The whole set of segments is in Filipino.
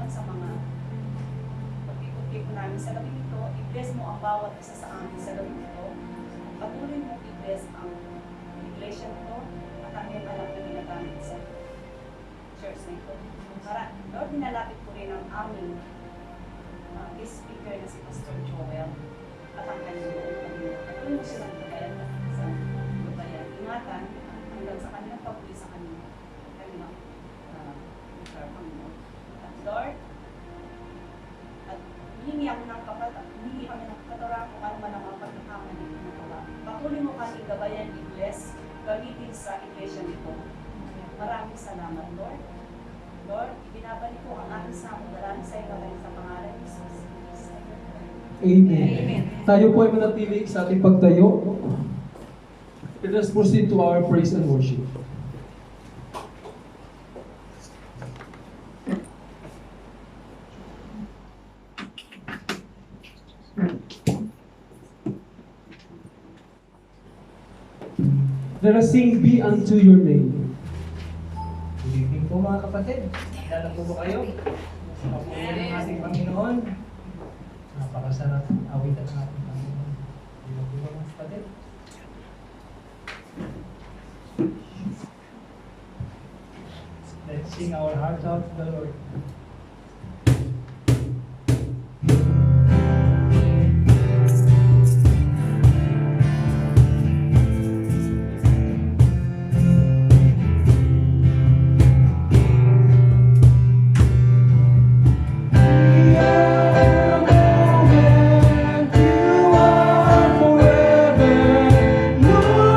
sa mga pag-ikot-ikot namin sa gabi ito. I-bless mo ang bawat isa sa amin sa gabi ito. Patuloy mo i-bless ang iglesia nito at ang iyong anak na ginagamit sa church na ito. Lord, dinalapit ko rin ang aming guest speaker na si Pastor Joel at ang kanyang buong. Patuloy mo silang kagayan sa lubayan. Ingatan hanggang sa kanilang pag-uwi sa kanilang Panginoon. At Lord, at hihingi kami ng katarang kung ano man ang mga pagkakamali ng nagawa. Patuloy mo kami gabayan, i-bless, gamitin sa iglesia nito. Maraming salamat, Lord. Lord, ibinabalik ko ang aking samudalahan sa iyo sa pangalan ni Jesus. Amen. Amen. Tayo po ay manatili sa ating pagtayo. Let us proceed to our praise and worship. Let us sing, Be Unto Your Name. Good evening po mga kapatid. Kilala po ba kayo? Sa kapunan ng ating Panginoon. Napakasarap awitan ng ating Panginoon. Kilala po ba mga kapatid? Let's sing our hearts out to the Lord. Forever, Lord,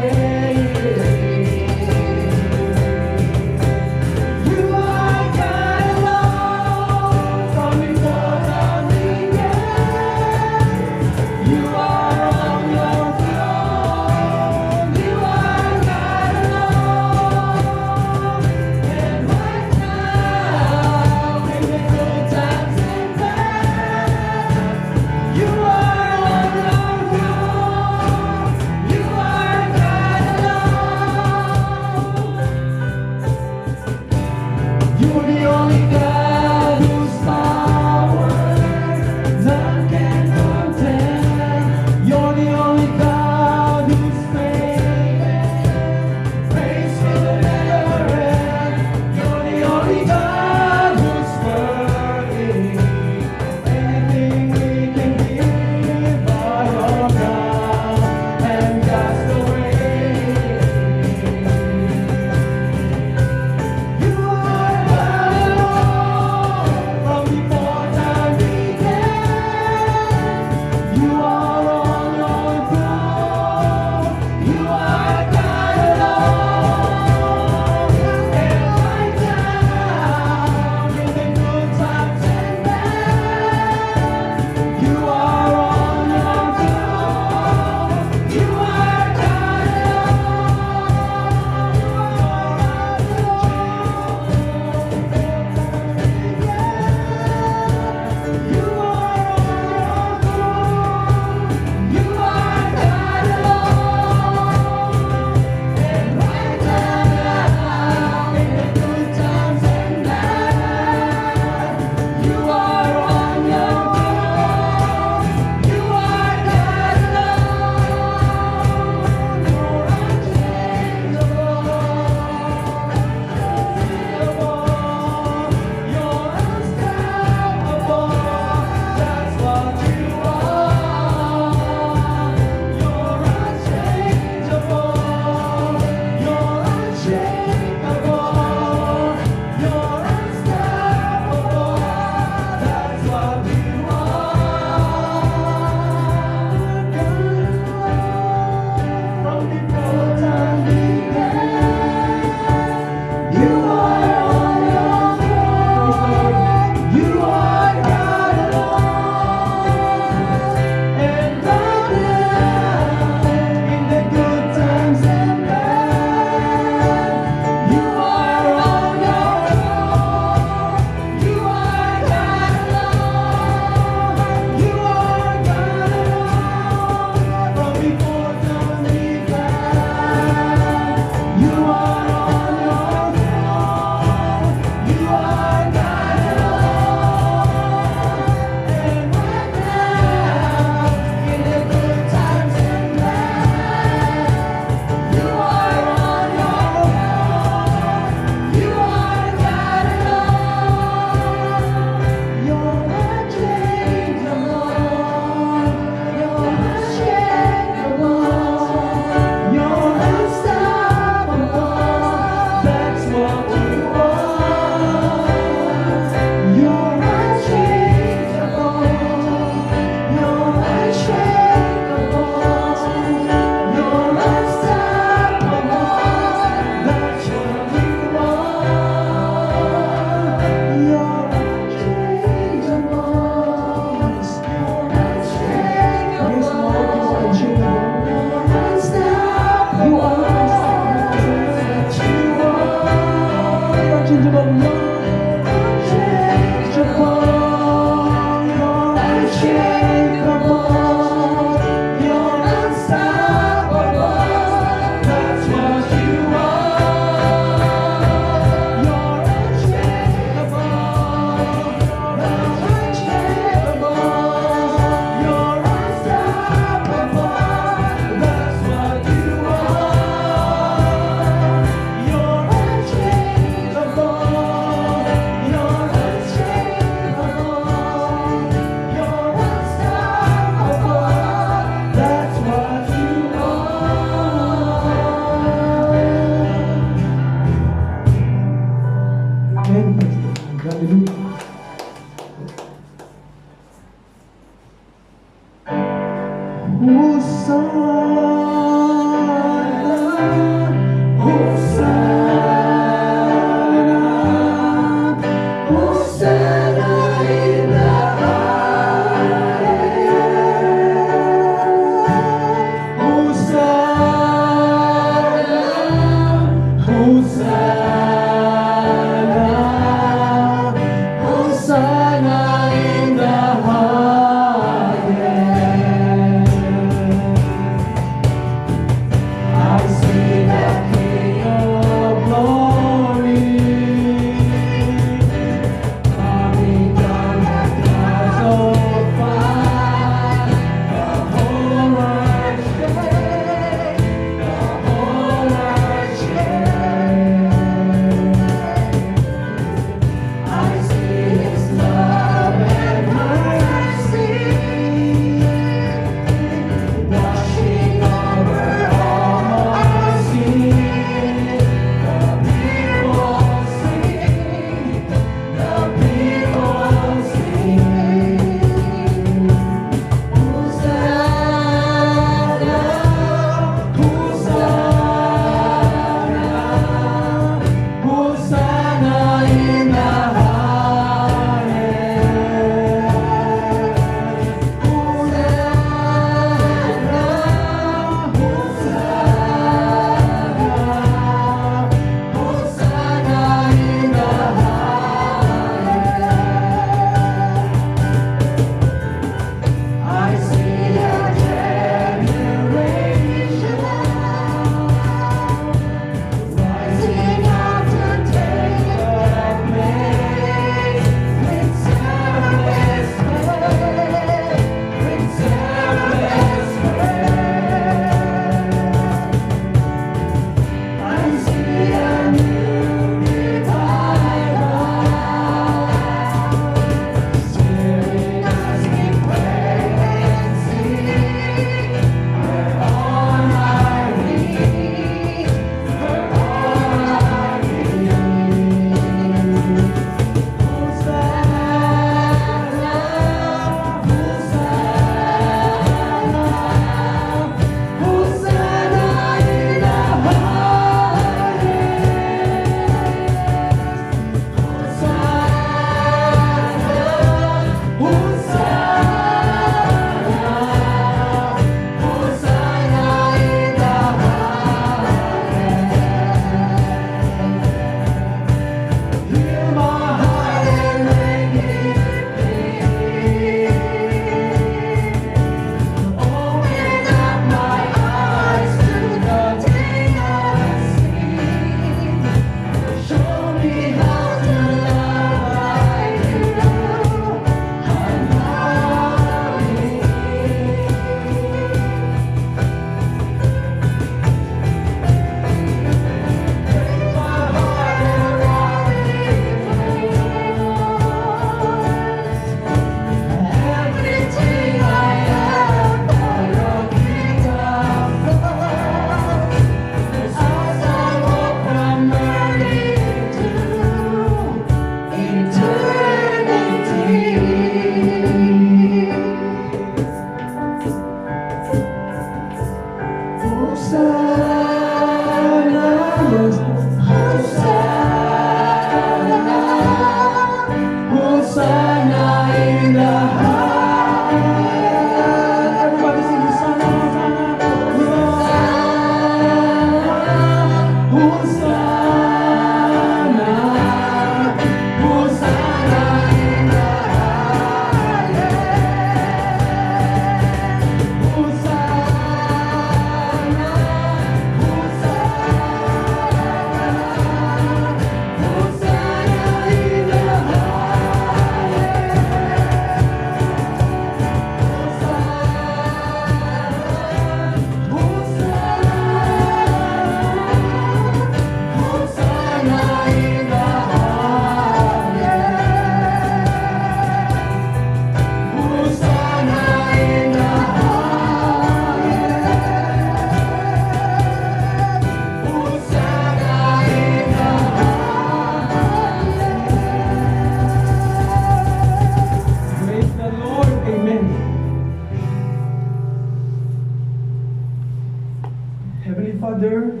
Father,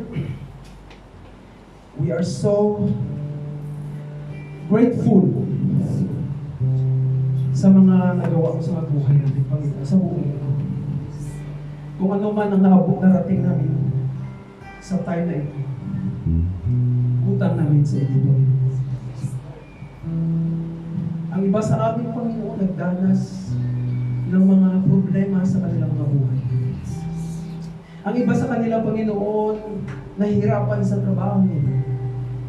we are so grateful sa mga nagawa mo sa mga buhay natin, Panginoon, sa buong ito. Kung ano man ang narating namin sa time na ito, utang namin sa inyo, Panginoon. Ang iba sa amin, Panginoon, nagdanas ng mga problema sa kanilang mga buhay. Ang iba sa kanila, Panginoon, nahihirapan sa trabaho nila,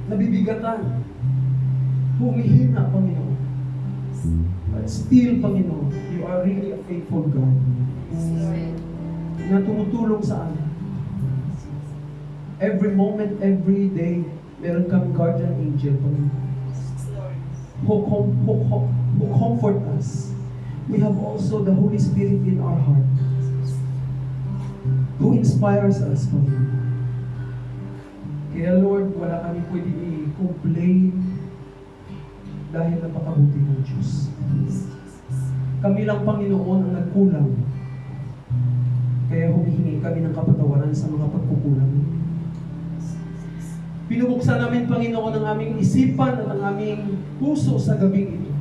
nabibigatan, humihina, Panginoon. But still, Panginoon, you are really a faithful God na tumutulong sa amin. Every moment, every day, meron kang guardian angel, Panginoon, who comfort us. We have also the Holy Spirit in our heart, who inspires us, Panginoon. Kaya Lord, wala kami pwede i-complain dahil napakabuti ng Diyos. Kami lang, Panginoon, ang nagkulang. Kaya humihingi kami ng kapatawaran sa mga pagkukulang. Pinubuksan namin, Panginoon, ang aming isipan at ang aming puso sa gabing ito.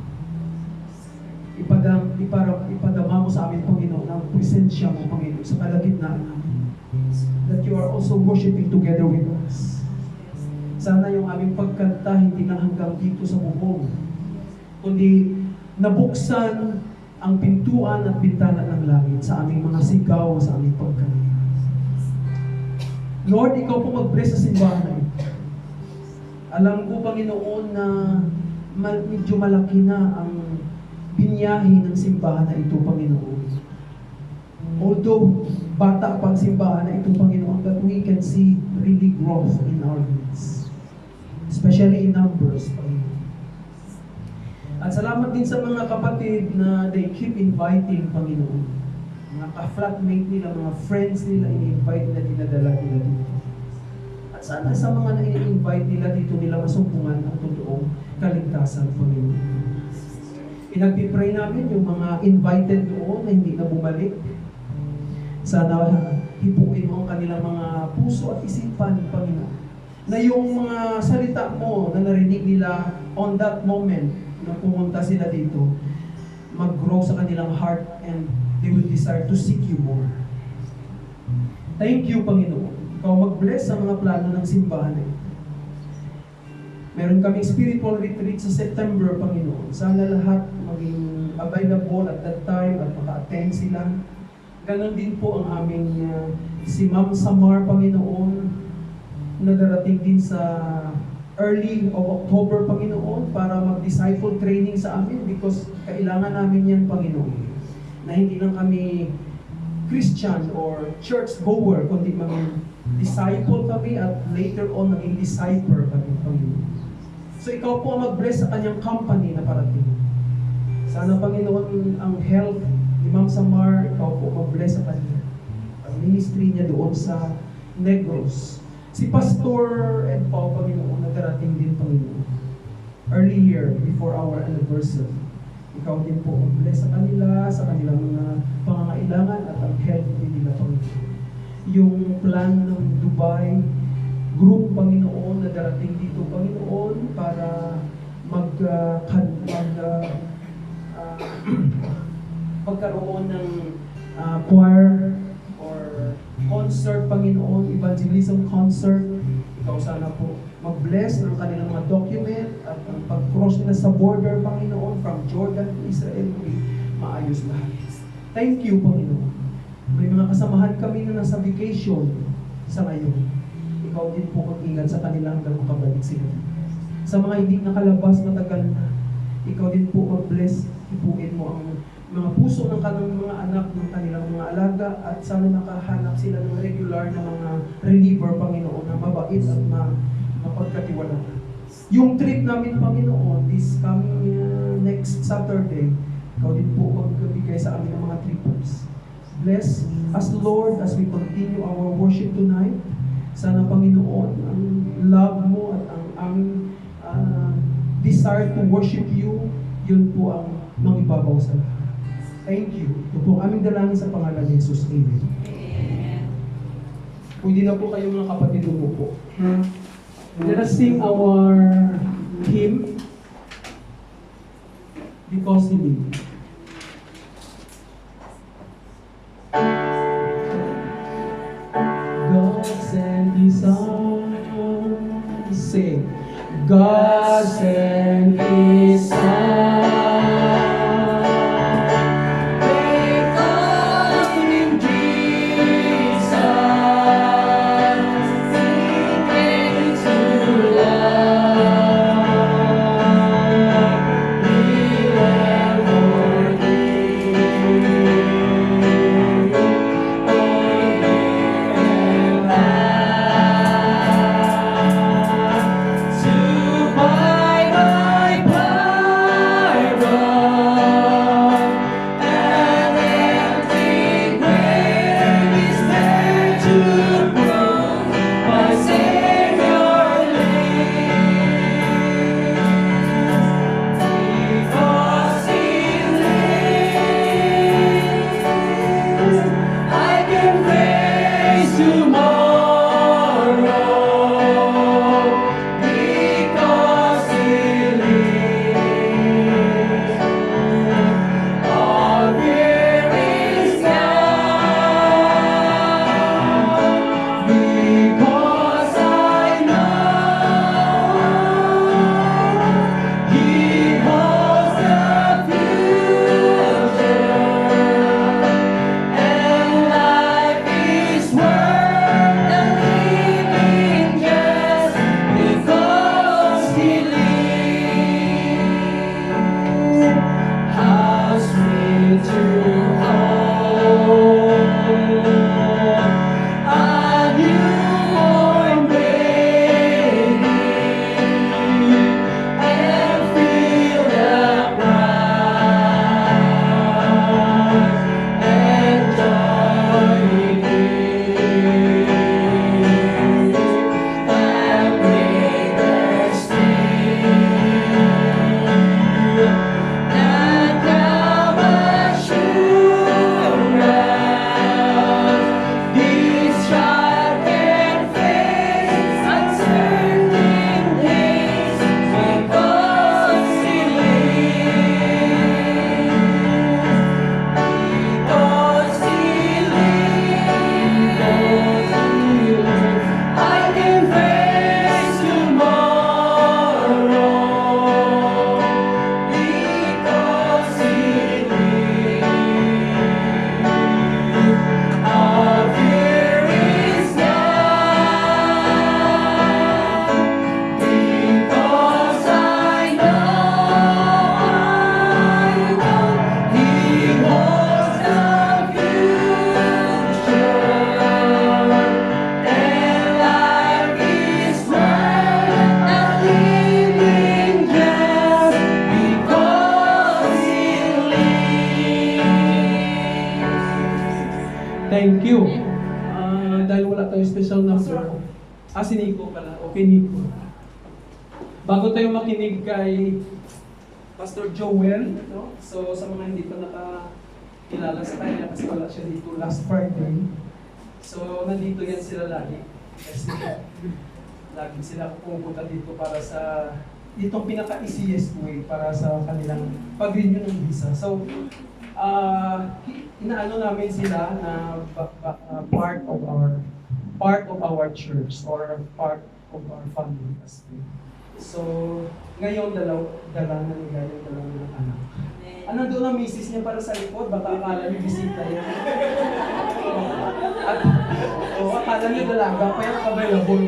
Ipadama mo sa amin, Panginoon, ang presensya mo, Panginoon, sa kalagitnaan namin. That you are also worshiping together with us. Sana yung aming pagkanta hindi lang hanggang dito sa bubong, kundi nabuksan ang pintuan at bintana ng langit sa aming mga sigaw, sa aming pagkanta. Lord, ikaw po mag-bless sa simbahan na ito. Alam ko, Panginoon, na medyo malaki na ang binyahe ng simbahan na ito, Panginoon. Although bata pang simbahan na ito, Panginoon, but we can see really growth in our needs. Especially in numbers, Panginoon. At salamat din sa mga kapatid na they keep inviting, Panginoon. Mga ka-flatmate nila, mga friends nila, ini-invite na dinadala nila dito. At sana sa mga na-invite nila dito nila masumpungan ang totoong kaligtasan, Panginoon. Pinagpipray namin yung mga invited doon na hindi na bumalik. Sana hipuin mo ang kanilang mga puso at isipan, Panginoon. Na yung mga salita mo na narinig nila on that moment na pumunta sila dito, mag-grow sa kanilang heart and they will desire to seek you more. Thank you, Panginoon. Ikaw mag-bless sa mga plano ng simbahan na ito. Meron kaming spiritual retreat sa September, Panginoon. Sana lahat maging available at that time at maka-attend sila. Ganon din po ang aming si Ma'am Samar, Panginoon, na darating din sa early of October, Panginoon, para mag-disciple training sa amin because kailangan namin yan, Panginoon. Na hindi lang kami Christian or church goer, kundi maging disciple kami at later on maging disciple kami, Panginoon. So ikaw po ang mag-bless sa kanyang company na parating. Sana, Panginoon, ang health ni Ma'am Samar, ikaw po mag-bless sa kanya. Ang ministry niya doon sa Negros. Si Pastor Ed Pao, Panginoon, nagdarating din, Panginoon. Early year, before our anniversary. Ikaw din po mag-bless sa kanila, sa kanilang mga pangangailangan at ang health din nila, Panginoon. Yung plan ng Dubai group, Panginoon, na darating dito, Panginoon, para pagkaroon ng choir or concert, Panginoon, evangelism concert. Ikaw sana po mag-bless ng kanilang mga document at ang pag-cross nila sa border, Panginoon, from Jordan to Israel, maayos lahat. Thank you, Panginoon. May mga kasamahan kami na nasa vacation sa ngayon. Ikaw din po mag-ingat sa kanila hanggang makabalik sila. Sa mga hindi nakalabas matagal na, ikaw din po mag-bless, ipuin mo ang mga puso ng kanilang mga anak, ng kanilang mga alaga, at sana makahanap sila ng regular na mga reliever, Panginoon, na mabait at mapagkatiwalaan. Yung trip namin, Panginoon, this coming next Saturday, ikaw din po magbigay sa amin ng mga trippers. Bless us, Lord, as we continue our worship tonight. Sana, Panginoon, ang love mo at ang aming desire to worship you, yun po ang mangibabaw sa lahat. Thank you. Ito po ang aming dalangin sa pangalan ni Jesus. Amen. Amen. Pwede na po kayo mga kapatid umupo. Let us sing our hymn, Because He Lives. God sent His Son, sing. God sent His Son. They called Him Jesus. He came to love. He went for thee. Thank you. Dahil wala tayong special number. Si Nico pala. Okay, Nico. Bago tayo makinig kay Pastor Joel, no? So sa mga hindi pa nakakilala sa kanya kasi wala siya dito last Friday. So nandito yan sila lagi. Kasi lagi sila pupunta dito para sa itong pinaka-easiest way para sa kanilang pag-renew ng visa. So inaano namin sila na part of our church or part of our family as well. So, ngayon dala na nila yung dalawang anak. Doon ang misis niya para sa likod, baka akala niyo bisita yan. Akala niyo dalaga pa yung available.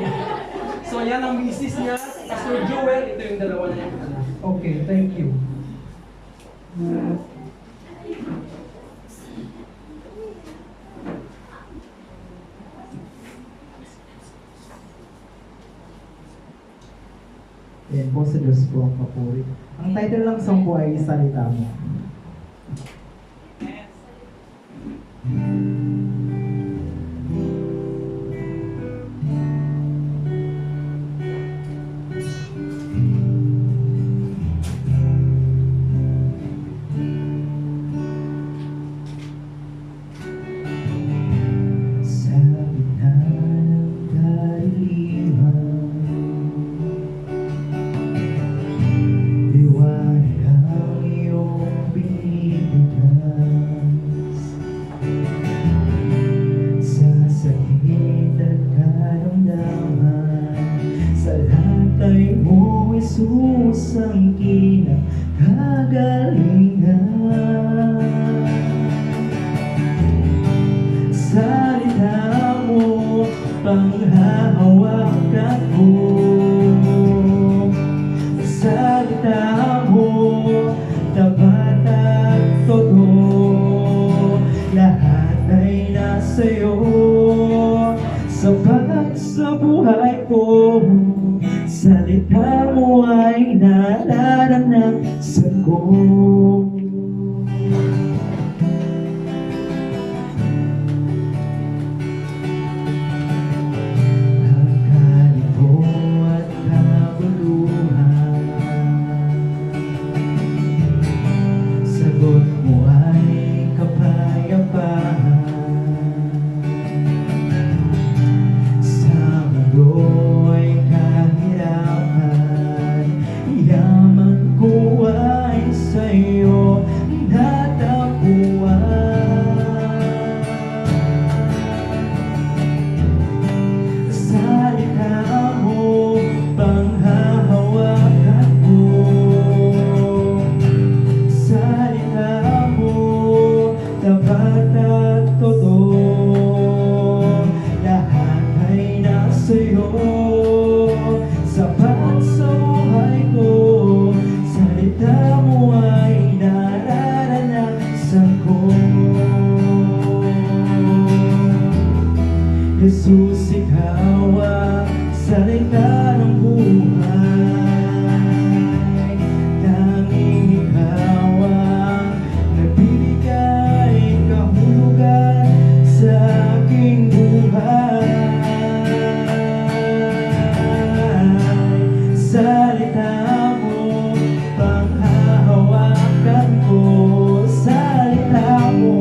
So, yan ang misis niya, Pastor Joel, ito yung dalawa niya anak. Okay, thank you. Yan po sa Diyos po ang papuri. Ang title ng song po ay Salita Mo. Salita Salita mo, tapat at totoo, lahat ay nasa'yo. Sapat sa buhay ko, salita mo ay nararanasan ko. Sagot mo ay kapayapaan. Sa mundo ay kahirapan, yaman ko ay sa'yo natagpuan. Salita mo, panghahawakan ko. Salita mo, tapat at totoo, lahat ay nasa'yo. Sapat sa buhay ko, salita mo ay nararanasan ko. Jesus, ikaw ang salita ng buhay. Tanging ikaw ang nagbibigay kahulugan sa aking buhay. Salita mo, panghahawakan ko. Salita mo,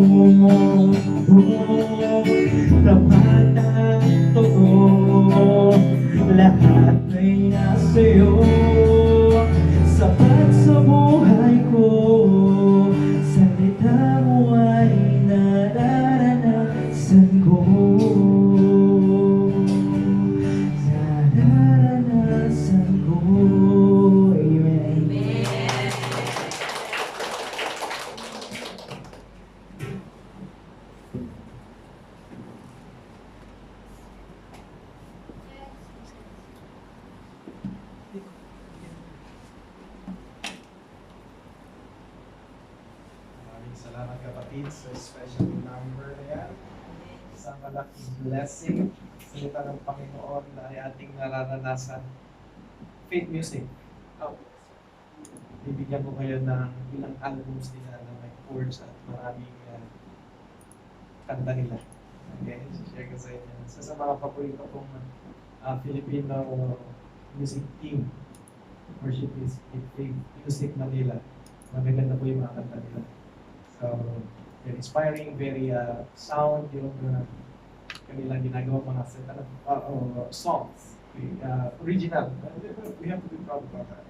tapat at totoo, lahat ay nasa'yo. Sapat sa buhay ko, salita mo ay nararanasan ko. Nararanasan ko. Amen. Maraming salamat kapatid sa special number na yan. Isang malaking blessing. Salita ng Panginoon na ay ating nararanasan. Faith music. Oh. Bibigyan ko kayo ng ilang albums nila na may chords at maraming kanta nila. Okay, share ko sa inyo. Sa mga paborito kong Filipino music team, worship music Manila. Magaganda po yung mga kanta nila. So, very inspiring, very sound yung kanilang ginagawa mga songs. Original. We have to be proud about that.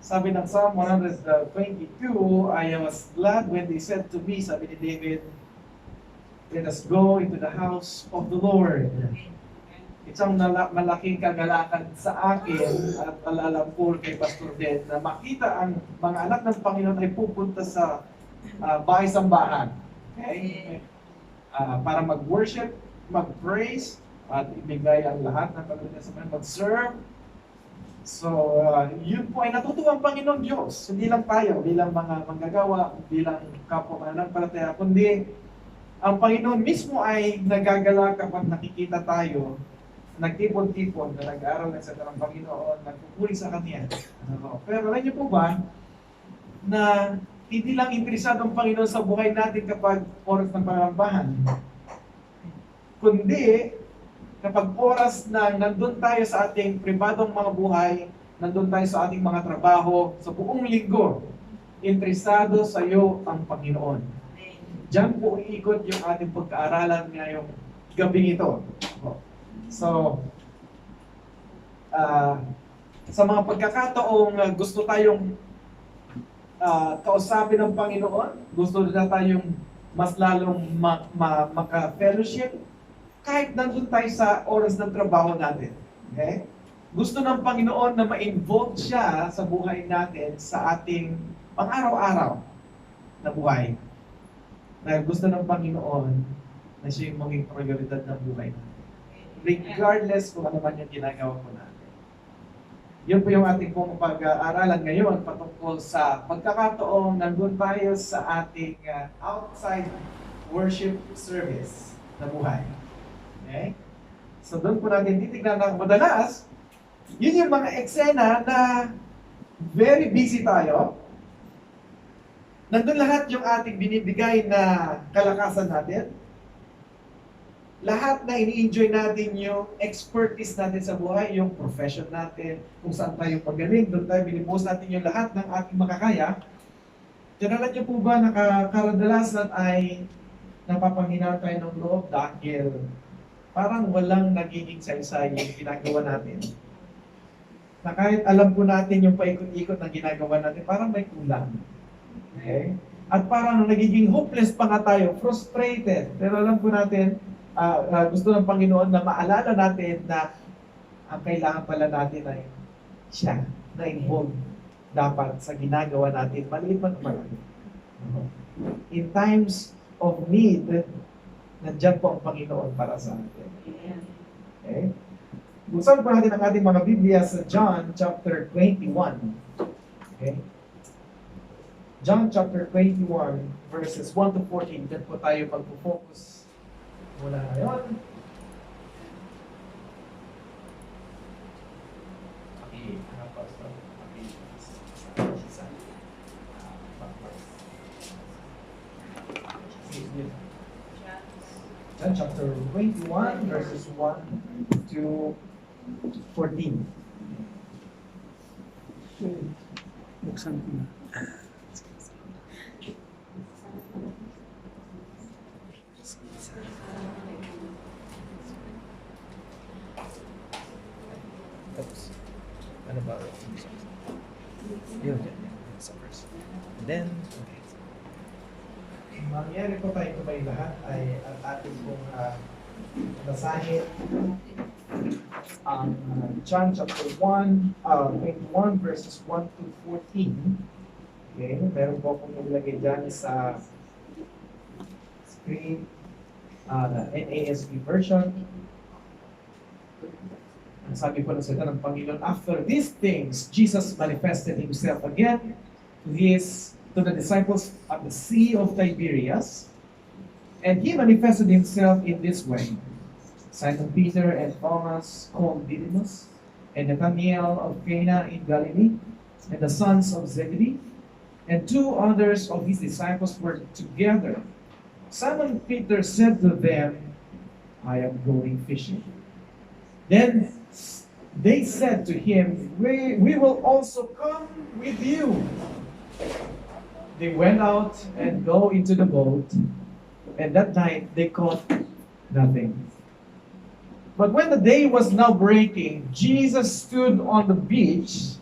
Sabi ng Psalm 122, I was glad when they said to me, sabi ni David, let us go into the house of the Lord. Isang malaking kagalakan sa akin at alalam po kay Pastor Ben na makita ang mga anak ng Panginoon ay pupunta sa bahay-sambahan. Okay? Para mag-worship, mag-praise, at ibigay ang lahat ng pagkakas sa Panginoon, mag-serve. So, yun po ay natutuwa ang Panginoon Diyos. Hindi lang tayo, bilang mga manggagawa, bilang kapwa mananampalataya, kundi ang Panginoon mismo ay nagagala kapag nakikita tayo, nagtipon-tipon, na nag-aaral ng salita ng Panginoon, nagpupuri sa Kanya. Pero alam niyo po ba, na hindi lang interesado ang Panginoon sa buhay natin kapag oras ng pangambahan, kundi kapag oras na nandun tayo sa ating pribadong mga buhay, nandun tayo sa ating mga trabaho, sa buong linggo, interesado sa iyo ang Panginoon. Diyan po iikot yung ating pagkaaralan ngayong gabing ito. So, sa mga pagkakataong gusto tayong kausapin ng Panginoon, gusto na tayong mas lalong maka-fellowship, kahit nandun tayo sa oras ng trabaho natin. Okay? Gusto ng Panginoon na ma-involve siya sa buhay natin, sa ating pang-araw-araw na buhay. Dahil gusto ng Panginoon na siya yung maging prioridad ng buhay natin. regardless kung ano man yung ginagawa po natin. Yun po yung ating pong pag-aaralan ngayon patungkol sa pagkakataong nandun tayo sa ating outside worship service na buhay. Okay? So doon po natin titignan na madalas, yun yung mga eksena na very busy tayo. Nandun lahat yung ating binibigay na kalakasan natin. Lahat na ini-enjoy natin yung expertise natin sa buhay, yung profession natin, kung saan tayo magaling, doon tayo binipost natin yung lahat ng ating makakaya. Tinalan niyo po ba na kadalasan ay napapanghinaan tayo ng loob dahil parang walang nagiging saysay yung ginagawa natin. Na kahit alam po natin yung paikot-ikot na ginagawa natin, parang may kulang. Okay? At parang nagiging hopeless pa nga tayo, frustrated. Pero alam po natin, gusto ng Panginoon na maalala natin na ang kailangan pala natin ay siya na involved dapat sa ginagawa natin, maliit man o malaki. In times of need, nandiyan po ang Panginoon para sa atin. Okay? Buksan po natin ang ating mga Biblia sa John chapter 21. Okay? John chapter 21 verses 1 to 14. Diyan po tayo magpo-focus mula ngayon. John chapter 21 verses 1 to 14. Buksan ko na. Tapos, ano ba? Yun. Sa first. And then, okay. Mangyari po tayo kumain lahat ay ang ating pong basahin ang John chapter 1, 21 verses 1 to 14. Okay, meron po akong nilagay dyan sa screen, NASB version. Ang sabi po ng salita ng Panginoon, after these things, Jesus manifested Himself again to the disciples at the Sea of Tiberias. And He manifested Himself in this way. Simon Peter and Thomas, called Didymus, and Nathanael of Cana in Galilee, and the sons of Zebedee, and two others of His disciples were together. Simon Peter said to them, I am going fishing. Then they said to him, we will also come with you. They went out and go into the boat, and that night they caught nothing. But when the day was now breaking, Jesus stood on the beach,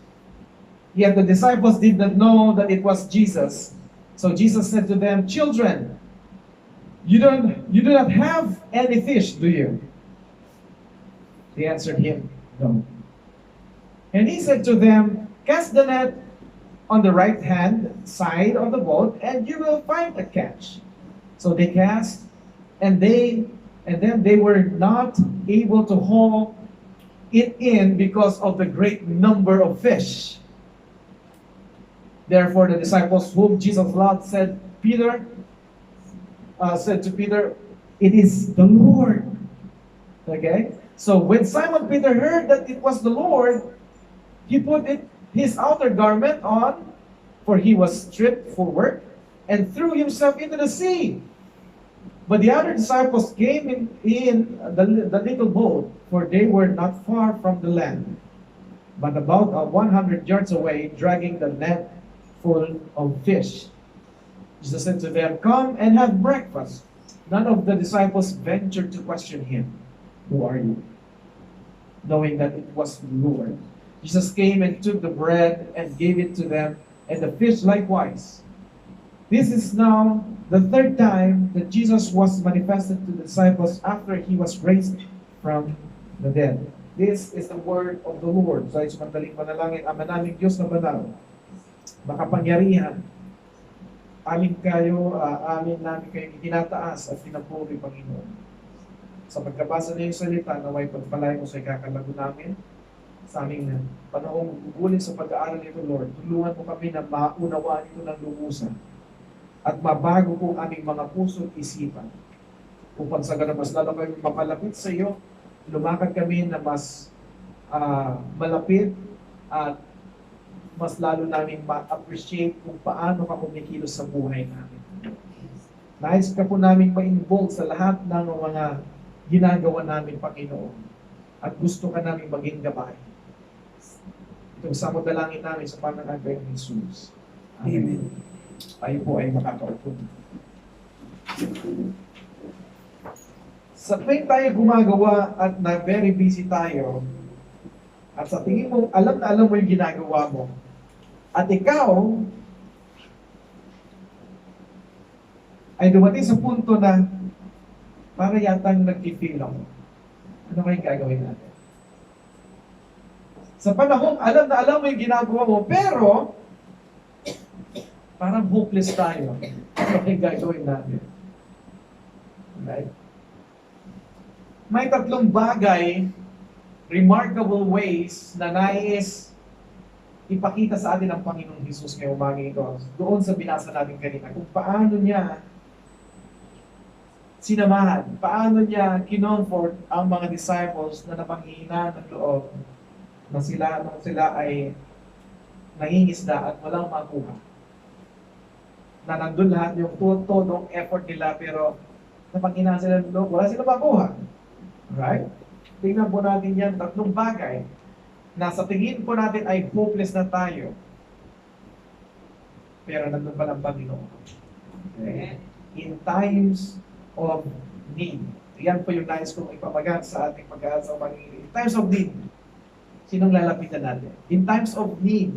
yet the disciples did not know that it was Jesus. So Jesus said to them, children, you do not have any fish, do you? They answered him, no. And he said to them, cast the net on the right hand side of the boat, and you will find a catch. So they cast, and then they were not able to haul it in because of the great number of fish. Therefore the disciples whom Jesus loved said to Peter, it is the Lord. Okay? So when Simon Peter heard that it was the Lord, he put his outer garment on, for he was stripped for work, and threw himself into the sea. But the other disciples came in the little boat, for they were not far from the land, but about 100 yards away, dragging the net full of fish. Jesus said to them, come and have breakfast. None of the disciples ventured to question him, who are you? Knowing that it was the Lord. Jesus came and took the bread and gave it to them, and the fish likewise. This is now the third time that Jesus was manifested to the disciples after he was raised from the dead. This is the word of the Lord. Sa sumandaling panalangin, Ama naming Diyos na banal, makapangyarihan, amin namin kayo itinataas at pinapuri, Panginoon. Sa pagkabasa na yung salita, naway pagpalay mo sa ikakalago namin sa aming panahong gugulin sa pag-aaral nito, Lord. Tulungan mo kami na maunawaan ito ng lumusan at mabago po aming mga puso at isipan. Upang sa ganun, mas lalo kami mapalapit sa iyo, lumakad kami na mas malapit at mas lalo namin ma-appreciate kung paano ka kumikilos sa buhay namin. Nais ka po namin ma-involve sa lahat ng mga ginagawa namin, Panginoon. At gusto ka namin maging gabay. Itong samodalangin namin sa pangalan ng Jesus. Amen. Tayo po ay makakaupo. Sa tuwing tayo gumagawa at na very busy tayo, at sa tingin mo, alam na alam mo yung ginagawa mo, at ikaw ay dumating sa punto na para yatang nag-feel ako. Ano kayong gagawin natin? Sa panahon, alam na alam mo yung ginagawa mo, pero parang hopeless tayo. Ano kayong gagawin natin? Right? May tatlong bagay, remarkable ways na nais ipakita sa atin ng Panginoong Jesus ngayong umaga ito. Doon sa binasa natin kanina, kung paano niya sinamahan, paano niya kinomfort ang mga disciples na napanghihina ng loob na sila ay nangingisda at walang makuha. Na nandun lahat yung todong effort nila pero napanghihina sila ng loob, wala silang makuha. Right? Tingnan po natin yan, tatlong bagay na sa tingin po natin ay hopeless na tayo. Pero nandun pa ng Panginoon. Okay? In times of need. Yan po yung nais kong ipapagat sa ating pag-aaral sa Panginoon. In times of need, sinong lalapitan natin? In times of need,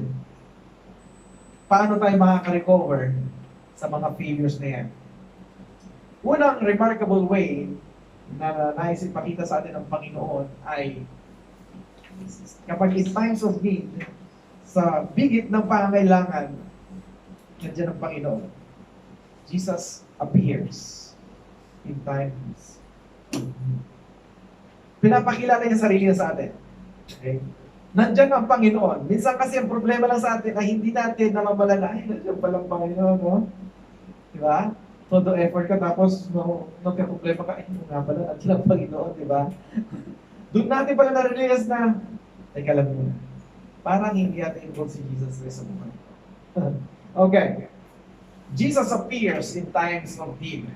paano tayo makaka-recover sa mga failures na yan? Unang remarkable way na nais ipakita sa atin ng Panginoon ay kapag in times of need, sa bigit ng pangangailangan, nandiyan ang Panginoon. Jesus appears in times of need. Pinapakilala niya sarili niya sa atin. Okay? Nandiyan ang Panginoon. Minsan kasi ang problema lang sa atin ay hindi natin namamalaga, ay, nandiyan palang Panginoon, no? Diba? Todo effort ka, tapos nagka-problema ka, nga pala, nandiyan ang Panginoon, diba? Doon natin pala na-realize na, teka lang muna, parang hindi natin involved si Jesus sa buhay. Okay. Jesus appears in times of need.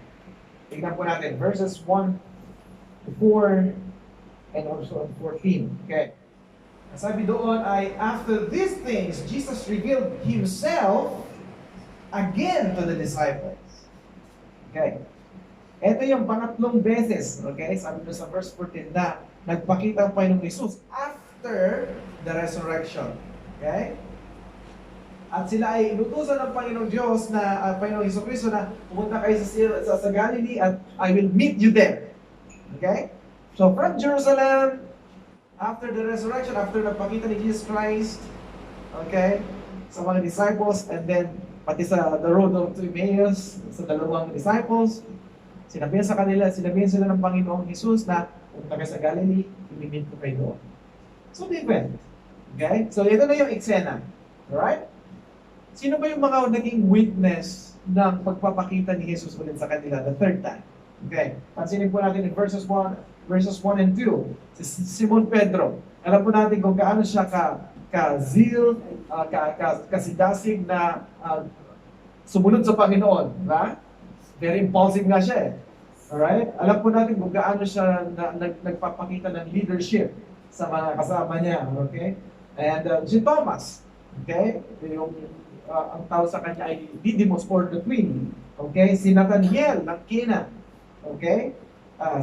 Tingnan po natin, verses 1 to 4 and also 14. Okay. Sabi doon ay, after these things, Jesus revealed Himself again to the disciples. Okay. Ito yung pangatlong beses, okay? Sabi doon sa verse 14 na nagpakita ang Panginoong Jesus after the resurrection. Okay? At sila ay inutusan ng Panginoong Diyos na, Panginoong Jesucristo na pumunta kayo sa Galilee at I will meet you there. Okay? So from Jerusalem, after the resurrection, after nagpakita ni Jesus Christ, okay, sa mga disciples, and then pati sa the road to Emmaus, sa dalawang disciples, sinabihan sila ng Panginoong Jesus na pumunta kayo sa Galilee, i-meet ko kayo doon. So they went. Okay? So ito na yung eksena. Alright? Sino ba yung mga naging witness ng pagpapakita ni Jesus ulit sa kanila the third time? Okay? Pansinin po natin in verses 1 and 2. Si Simon Pedro. Alam po natin kung gaano siya ka-zeal, kasidasig na sumunod sa Panginoon. Diba? Very impulsive nga siya eh. Alright? Alam po natin kung gaano siya nagpapakita ng leadership sa mga kasama niya. Okay? And si Thomas. Okay? Ang tao sa kanya ay Didymus or the twin. Okay? Si Nathaniel ng Cana. Okay?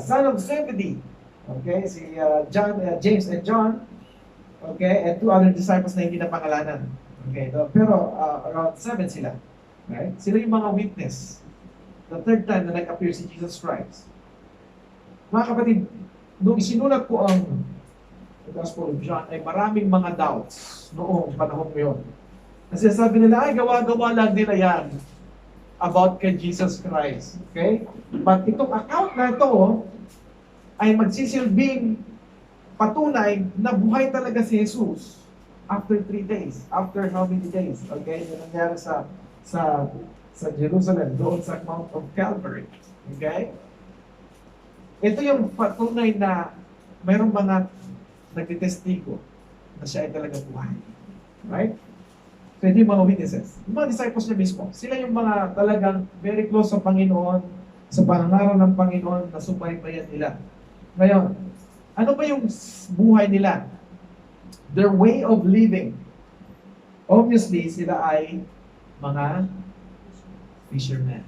Son of Zebedee. Okay? Si James and John. Okay? And two other disciples na hindi na pangalanan. Okay? Pero around 7 sila. Right? Sila yung mga witness. The third time na nag-appear si Jesus Christ. Mga kapatid, nung isinulat ko ang Gospel of John, ay maraming mga doubts noong panahon ngayon. Kasi sabi nila, ay gawa-gawa lang nila yan about kay Jesus Christ. Okay? But itong account na ito, ay magsisilbing patunay na buhay talaga si Jesus after 3 days. After how many days? Okay? Yung nangyari sa Jerusalem, doon sa Mount of Calvary. Okay? Ito yung patunay na mayroong mga nagtitestigo na siya ay talaga buhay. Right? So, hindi yung mga witnesses. Yung mga disciples niya mismo, sila yung mga talagang very close sa Panginoon, sa pangangaral ng Panginoon na subaybayan nila. Ngayon, ano ba yung buhay nila? Their way of living. Obviously, sila ay mga fishermen.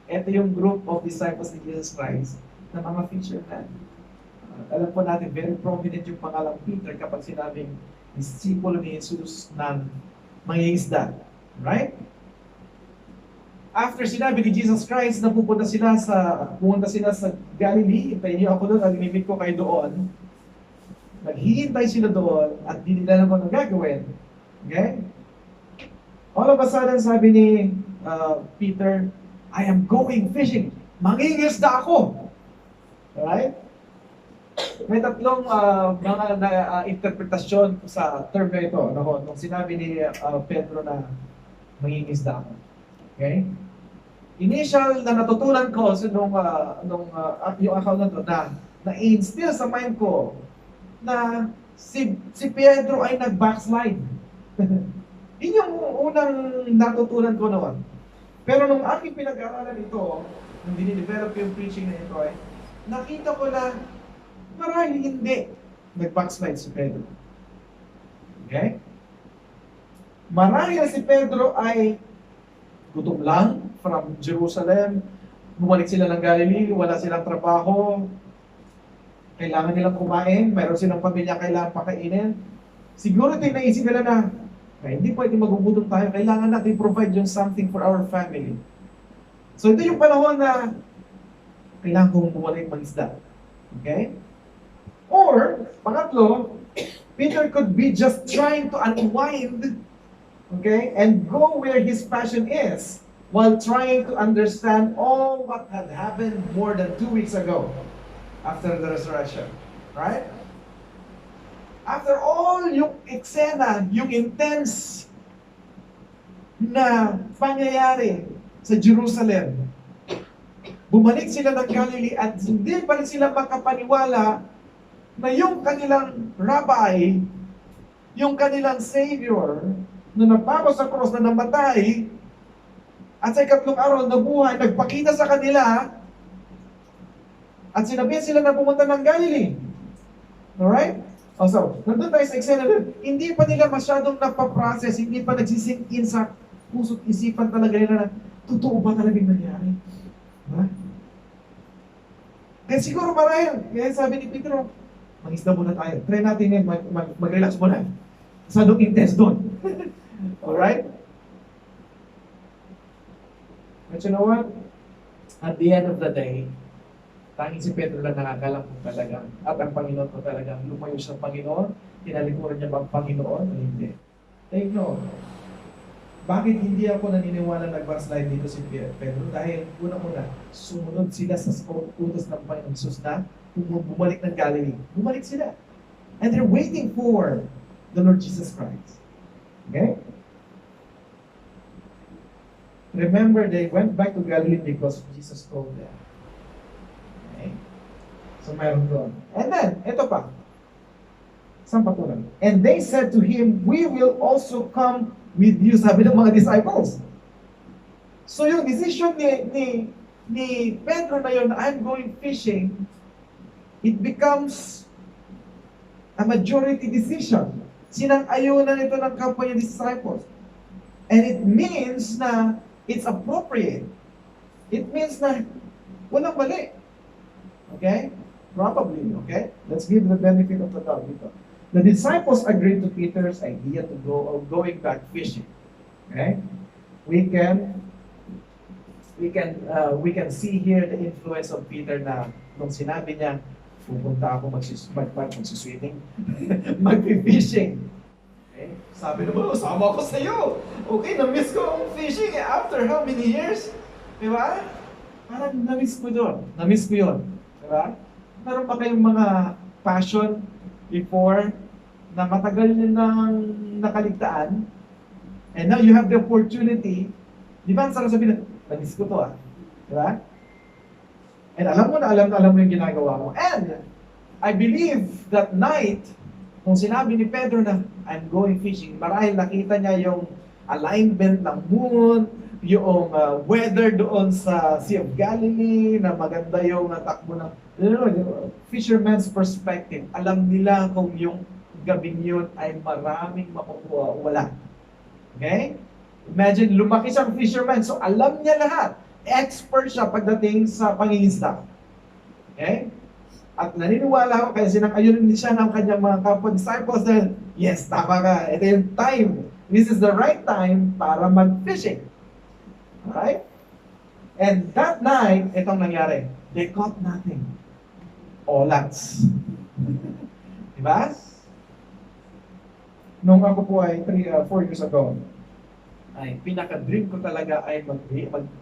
Ito yung group of disciples ni Jesus Christ na mga fishermen. Alam po natin, very prominent yung pangalang Peter kapag sinabing disipulo ni Jesus ng mangingisda. Right? After sinabi ni Jesus Christ na pumunta sila sa Galilee, hintayin niyo ako doon, alimimit ko kayo doon. Naghihintay sila doon at di nila naman ang gagawin. Okay? All of a sudden, sabi ni Peter, I am going fishing. Mangingisda ako. Alright? May tatlong mga interpretasyon sa term na ito. Nung sinabi ni Pedro na mangingisda ako. Okay? Initial na natutunan ko nung yung account na to, na instill sa mind ko na si Pedro ay nag-backslide. Yun yung unang natutunan ko noon. Pero nung aking pinag-aralan ito, nung dinidevelop yung preaching na ito, nakita ko na marahil hindi nag-backslide si Pedro. Okay? Marahil si Pedro ay gutom lang from Jerusalem, bumalik sila ng Galilee, wala silang trabaho, kailangan nilang kumain, mayroon silang pamilya kailangan pakainin. Siguro ito yung naisip nila na, hindi pwede magugutom tayo, kailangan natin provide yung something for our family. So ito yung panahon na kailangan kong bumalik mag-isda. Okay? Or, pangatlo, Peter could be just trying to unwind, okay, and go where his passion is while trying to understand all what had happened more than 2 weeks ago after the resurrection. Right? After all yung eksena, yung intense na pangyayari sa Jerusalem, bumalik sila ng Galilee at hindi pa rin sila makapaniwala na yung kanilang rabbi, yung kanilang savior, na napako sa cross na namatay, at sa ikatlong araw na buhay, nagpakita sa kanila, at sinabihan sila na pumunta ng Galilee. Alright? So, nandun tayo sa eksena na, hindi pa nila masyadong napaprocess, hindi pa nagsisink in sa puso't isipan talaga nila na, totoo ba talagang nangyari? Ha? Kaya siguro marahil, kaya sabi ni Pedro, mag-isda muna tayo. Try natin yan, mag-relax muna. Masyadong intense doon. Alright? But you know what? At the end of the day, tanging si Pedro lang nakakalam kung talagang, at ang Panginoon ko talagang lumayo siya ng Panginoon, tinalikuran niya ba ang Panginoon o hindi? Take note. Bakit hindi ako naniniwala nag-backslide dito si Pedro? Dahil una-una, sumunod sila sa utos ng Panginoon Jesus na bumalik ng Galilee. Bumalik sila. And they're waiting for the Lord Jesus Christ. Okay? Remember, they went back to Galilee because Jesus told them. Okay? So, mayroon doon. And then, ito pa. Isang patuloy. And they said to him, we will also come with you, sabi ng mga disciples. So, yung decision ni Pedro na yun, I'm going fishing, it becomes a majority decision. Sinang-ayunan ito ng kapwa niya disciples. And it means na it's appropriate. It means na walang mali. Okay? Probably, okay? Let's give the benefit of the doubt dito. The disciples agreed to Peter's idea to go of going back fishing. Okay? We can see here the influence of Peter na nung sinabi niya, pupunta ako magsiswimming, mag-fishing. Okay? Sabi naman, sama ko sa iyo. Okay, na-miss ko ang fishing after how many years? Di ba? Parang na-miss ko doon. Na-miss ko yun. Di ba? Meron ba kayong mga passion before na matagal nyo nang nakaligtaan? And now you have the opportunity. Di ba, ang sarap sabihin, namiss ko to Di ba? And alam mo na alam mo yung ginagawa mo. And I believe that night, kung sinabi ni Pedro na, I'm going fishing, marahil nakita niya yung alignment ng moon, yung weather doon sa Sea of Galilee, na maganda yung takbo ng, yung fisherman's perspective. Alam nila kung yung gabing yun ay maraming makukuha o wala. Okay? Imagine, lumaki siyang fisherman, so alam niya lahat. Expert siya pagdating sa pangingisda. Okay? At naniniwala ako, kaya sinang-ayunin siya ng kanyang mga kapwa disciples na, yes, tama ka, ito yung time. This is the right time para mag-fishing. Alright? And that night, itong nangyari. They caught nothing. Olats. Diba? Nung ako po ay 4 years ago, ay pinaka-dream ko talaga ay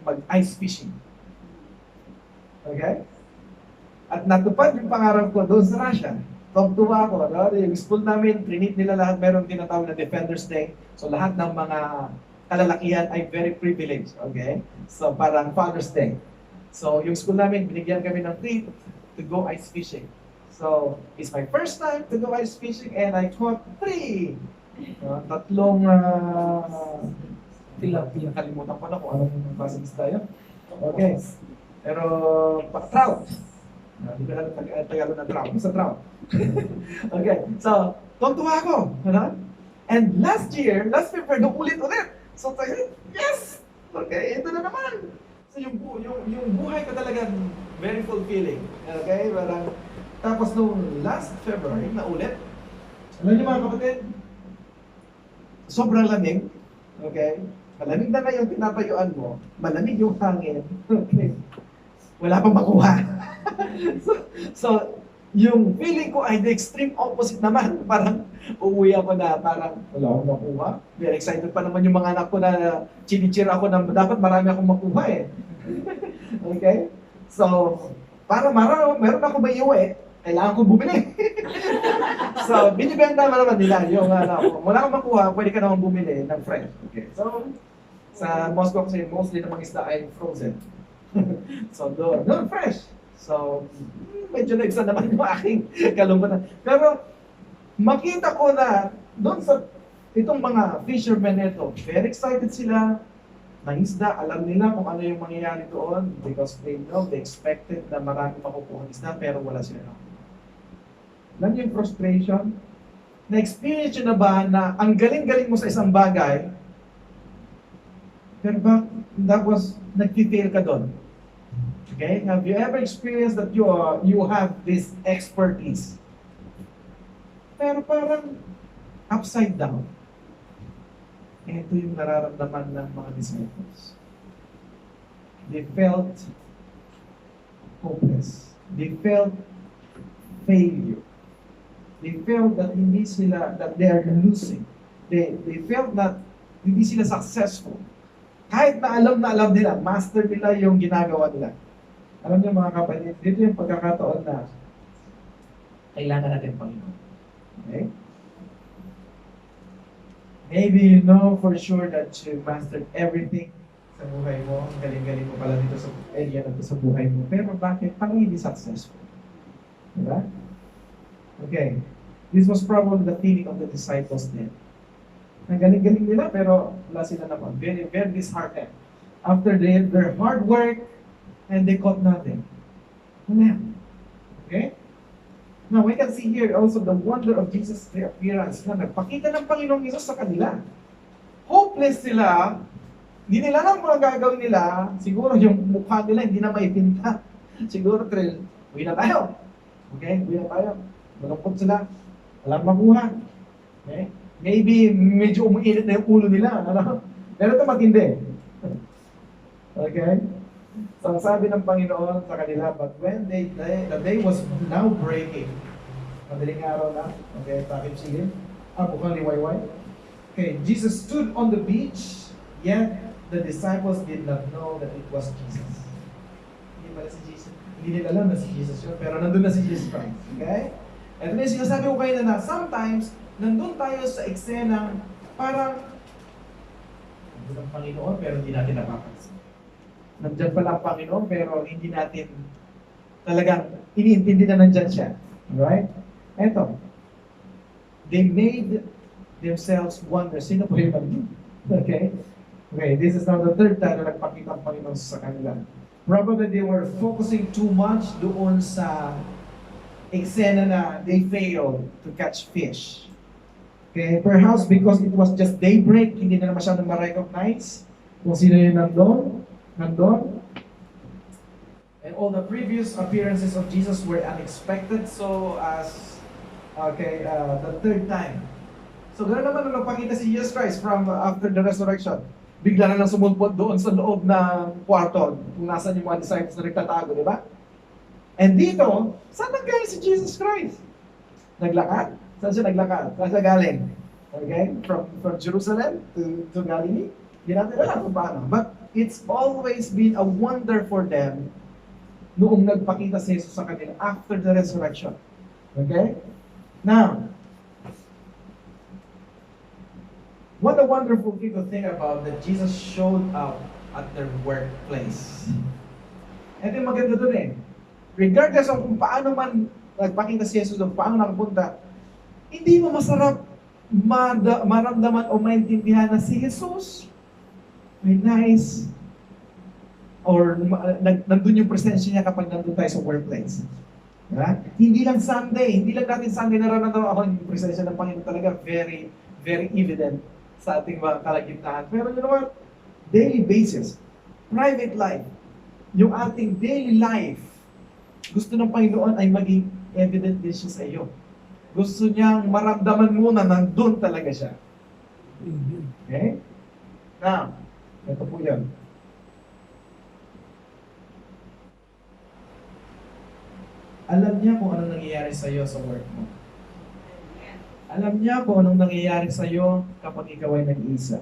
mag-ice fishing. Okay? At natupad yung pangarap ko doon sa Russia. Tuwa ako. No? Yung school namin, trinit nila lahat. Meron tinatawag na Defender's Day. So lahat ng mga kalalakihan ay very privileged. Okay? So parang Father's Day. So yung school namin, binigyan kami ng treat to go ice fishing. So it's my first time to go ice fishing and I caught 3. Tatlong tilapia. Kalimutan ko na kung anong klaseng isda yun. Okay. Pero trout. Hindi ko alam Tagalog na trout. Basta trout. Okay. So, tuwa ako. And last February, ulit. So, yes! Okay, ito na naman. So, yung buhay ko talaga very fulfilling. Okay? Parang, tapos nung last February, na ulit. Alam niyo mga kapatid, sobrang lamig. Okay? Malamig na yung tinatayuan mo. Malamig yung hangin. Okay? Wala pang makuha. so, yung feeling ko ay the extreme opposite naman. Parang uuwi ako na parang wala akong makuha. Very excited pa naman yung mga anak ko na chinichir ako na dapat marami akong makuha Okay? So, para meron ako may iuwi, kailangan ko bumili. So, binibenta naman nila yung wala akong makuha, pwede ka naman bumili ng fresh. Okay? So, sa Moscow kasi mostly ng mga isda ay frozen. So, doon fresh. So, medyo naigsa naman yung aking kalungkutan. Pero, makita ko na doon sa itong mga fishermen nito, very excited sila, ng isda, alam nila kung ano yung mangyayari doon because they know, they expected na marami makukuha ng isda pero wala sila. Alam niyo yung frustration? Na-experience nyo na ba na ang galing-galing mo sa isang bagay, pero nag-fail ka doon? Okay? Have you ever experienced that you have this expertise? Pero parang upside down. Ito yung nararamdaman ng mga disciples. They felt hopeless. They felt failure. They felt that they are losing. They felt that hindi sila successful. Kahit na alam nila, master nila yung ginagawa nila. Alam niyo mga kapatid, dito yung pagkakataon na kailangan natin Panginoon. Okay? Maybe you know for sure that you mastered everything sa buhay mo. Galing-galing mo pala dito sa area na sa buhay mo. Pero bakit? Parang hindi successful. Diba? Okay. This was probably the feeling of the disciples then. Ang galing-galing nila, pero wala sila naman. Very, very disheartened. After their hard work, and they caught nothing. Wala. Okay? Now, we can see here also the wonder of Jesus' appearance. Na nagpakita ng Panginoong Jesus sa kanila. Hopeless sila. Hindi nila alam kung ang gagawin nila. Siguro yung mukha nila hindi na maipinta. Siguro, uwi na tayo. Okay? Uwi na tayo. Malungkot sila. Walang makuha. Okay? Maybe medyo umiinit na yung ulo nila. Pero ito matindi. Okay? So, sabi ng Panginoon sa kanila, but when the day was now breaking, madaling araw na, okay, takip sige, mukhang liwayway. Okay, Jesus stood on the beach, yet the disciples did not know that it was Jesus. Hindi pala si Jesus. Hindi nila alam na si Jesus yun, pero nandun na si Jesus Christ. Okay? Ito na yung sinasabi ko kayo na sometimes, nandun tayo sa eksena parang nandun ang Panginoon pero hindi natin napapansin. Nandyan pala ang Panginoon pero hindi natin talagang iniintindi na nandyan siya. Alright? Eto. They made themselves wonder. Sino po yung nandun? Okay? Okay, this is now the third time na nagpakita ang Panginoon sa kanila. Probably they were focusing too much doon sa eksena na they failed to catch fish. Okay, perhaps because it was just daybreak, hindi na masyadong ma-recognize kung sino yung nandun. And all the previous appearances of Jesus were unexpected, so as, the third time. So gano'n naman nung nagpakita si Jesus Christ from after the resurrection. Bigla na lang sumulpot doon sa loob ng kwarto, kung nasan yung mga disciples na nagtatago, di ba? And dito, saan naggaling si Jesus Christ? Naglakad? Saan siya naglakad? Saan siya galing? Okay? From Jerusalem to Galilee? Hindi natin alam kung paano. But it's always been a wonder for them noong nagpakita si Jesus sa kanila after the resurrection. Okay? Now, what a wonderful thing to think about that Jesus showed up at their workplace. Ito yung maganda dun eh. Regardless of kung paano man nagpakita si Jesus o paano nakapunta, hindi mo masarap maramdaman o maintindihan na si Jesus may nice or nandun yung presensya niya kapag nandun tayo sa workplace. Diba? Hindi lang Sunday, hindi lang natin Sunday nararamdaman ako yung presensya ng Panginoon talaga very, very evident sa ating mga kalagitnaan. Pero you know what? Daily basis, private life, yung ating daily life, gusto ng Panginoon ay maging evident din siya sa iyo. Gusto niyang maramdaman mo na nandun talaga siya. Okay? Now, ito po yan. Alam niya kung anong nangyayari sa iyo sa work mo. Alam niya kung anong nangyayari sa iyo kapag ikaw ay nag-iisa.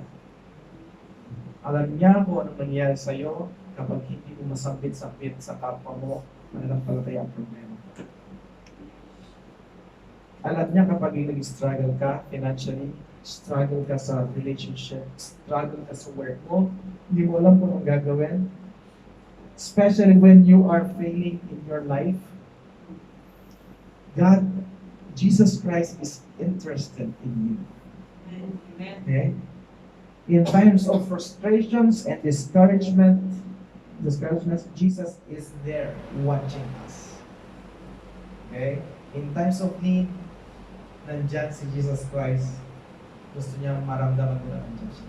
Alam niya kung anong nangyayari sa iyo kapag hindi mo masambit-sambit sa kapwa mo mananampalataya ang problema. Alam niya kapag nag-struggle ka financially, struggle ka sa relationship, struggle ka sa work mo, hindi mo alam kung anong gagawin. Especially when you are failing in your life, God, Jesus Christ is interested in you. Amen. Okay? In times of frustrations and discouragements, Jesus is there watching us. Okay? In times of need, nandyan si Jesus Christ. Gusto niya maramdaman mo na nandyan siya.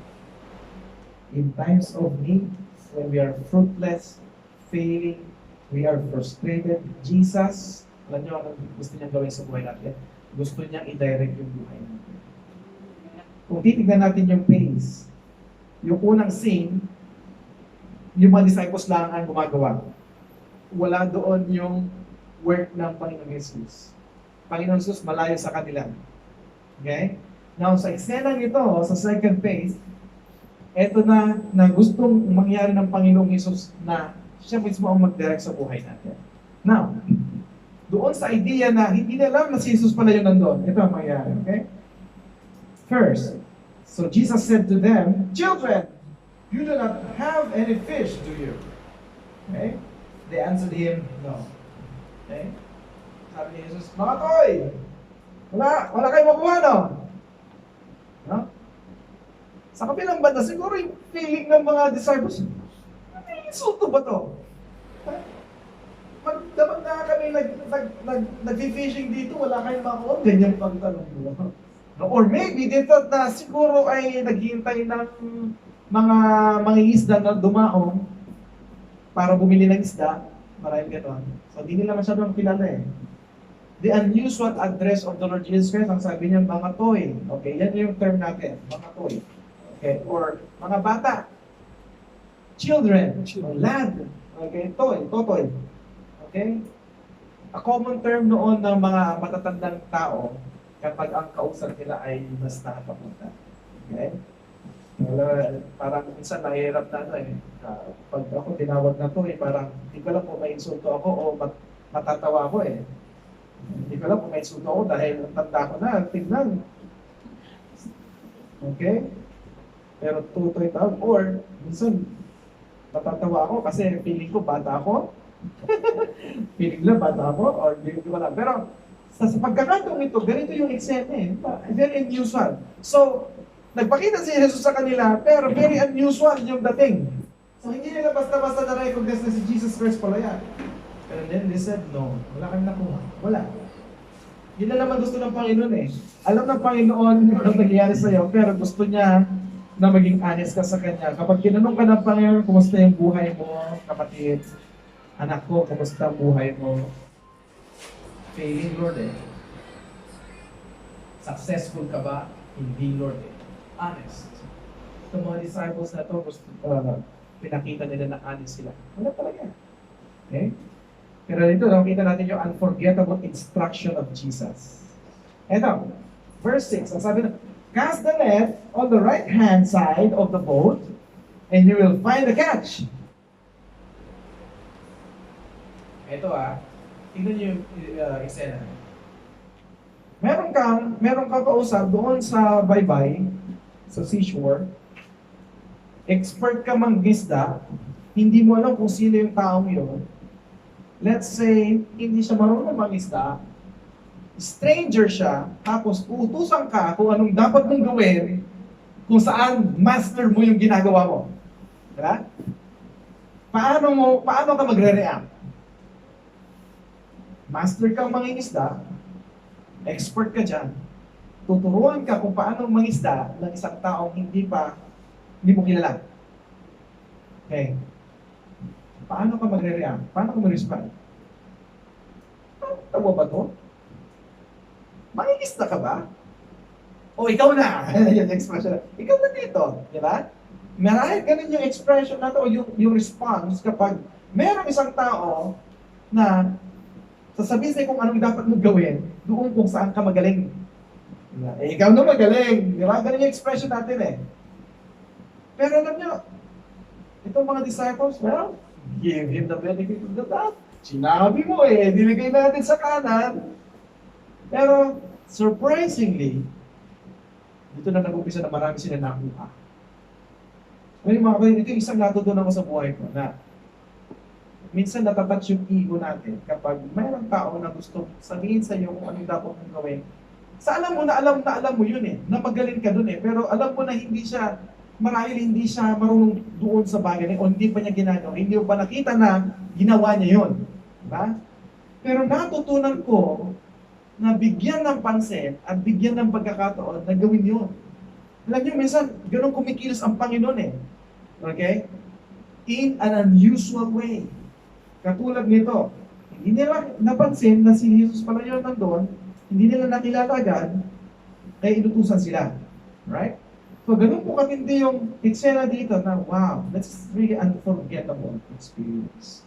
In times of need, when we are fruitless, failing, we are frustrated, Jesus, alam niyo ano gusto niya gawin sa buhay natin? Gusto niya i-direct yung buhay natin. Kung titignan natin yung pace, yung unang scene, yung mga disciples lang ang gumagawa. Wala doon yung work ng Panginoon Jesus. Panginoon Jesus malayo sa kanila. Okay? Now, sa eksena nito, sa second phase, eto na gustong mangyari ng Panginoong Jesus na siya mismo ang mag-direct sa buhay natin. Now, doon sa idea na hindi na alam na si Jesus pala yung nandun, ito ang mangyari, okay? First, so Jesus said to them, "Children, you do not have any fish, do you?" Okay? They answered him, "No." Okay? Sabi ni Jesus, "Mga toy, wala kayo makuha, no?" No? Sa kabilang banda, siguro yung feeling ng mga disciples, insulto ba to? Dapat na kami nag-fishing dito, wala kayong makuha, ganyan pagtanong mo. No? Or maybe they thought na siguro ay naghihintay ng mga mangingisda na dumaong para bumili ng isda, maraming gano'n. So, di nila masyadong kilala eh. The unusual address of the Lord Jesus Christ, ang sabi niya, mga toy. Okay, yan yung term natin, mga toy. Okay, or mga bata. Children, or lad. Okay, toy, totoy. Okay? A common term noon ng mga matatandang tao kapag ang kausap nila ay mas nakapapunta. Okay? Wala, parang minsan nahihirap na ano eh. Pag ako tinawag na to eh, parang hindi ko alam kung may insulto ako o matatawa ako eh. Hindi ko alam kung may insulto ako dahil ang tanda ko na, tignan. Okay? Pero tutoy tawag or minsan matatawa ako kasi feeling ko bata ako. Feeling lang bata ako or hindi ko alam. Pero sa pagkakataong ito, ganito yung eksena eh. Very unusual. So, nagpakita si Jesus sa kanila, pero very unusual yung dating. So, hindi nila basta-basta na-recognize na si Jesus Christ pala yan. Pero then they said, no, wala kami nakuha. Wala. Yun na naman gusto ng Panginoon eh. Alam ng Panginoon ang nangyayari sa'yo, pero gusto niya na maging honest ka sa Kanya. Kapag tinanong ka ng Panginoon, kumusta yung buhay mo, kapatid, anak ko, kumusta ang buhay mo? Failing, Lord eh. Successful ka ba? Hindi, Lord eh. Honest. Itong mga disciples na to, pinakita nila na honest sila. Wala talaga. Okay? Pero dito, nakita natin yung unforgettable instruction of Jesus. Ito, verse 6. Ang sabi na, cast the net on the right-hand side of the boat, and you will find the catch. Ito tingnan niyo yung eksena. Meron kang kausap doon sa baybay, sa seashore, expert ka manggisda, hindi mo alam kung sino yung taong yun. Let's say, hindi siya marunong mangisda, stranger siya, tapos uutusan ka kung anong dapat mong gawin, kung saan master mo yung ginagawa mo. Diba? Paano ka magre-react? Master kang mangingisda, expert ka dyan, tuturuan ka kung paano mangisda ng isang taong hindi mo kilala. Okay. Paano ka magre-react? Paano ka mag-respond? Tawa ba to? Mangingisda ka ba? O ikaw na! Yung expression. Ikaw na dito. Di ba? Marahil ganun yung expression na to o yung response kapag mayroong isang tao na sasabihin sa'yo kung anong dapat mong gawin doon kung saan ka magaling. Eh, ikaw na magaling. Di ba? Ganun yung expression natin eh. Pero alam nyo, itong mga disciples, well, give him the benefit of the doubt. Sinabi mo eh, dinigay natin sa kanan. Pero, surprisingly, dito na nag-umpisa na marami sila nakuha. Ngayon mga kapatid, ito yung isang natutunan ko sa buhay ko na minsan natatouch yung ego natin kapag mayroong tao na gusto sabihin sa iyo kung anong dapat mong gawin. Sa alam mo yun eh, na magaling ka dun eh, pero alam mo na marahil hindi siya marunong doon sa bagay o hindi pa niya ginagawa, hindi mo pa nakita na ginawa niya yun. Diba? Pero natutunan ko na bigyan ng pansin at bigyan ng pagkakataon na gawin yun. Alam niyo, minsan, ganun kumikilos ang Panginoon eh. Okay? In an unusual way. Katulad nito, hindi nila napansin na si Jesus pala yun nandun, hindi nila nakilala agad, kaya inutusan sila. Right? So, ganun po katindi yung eksena dito na, wow, that's really unforgettable experience.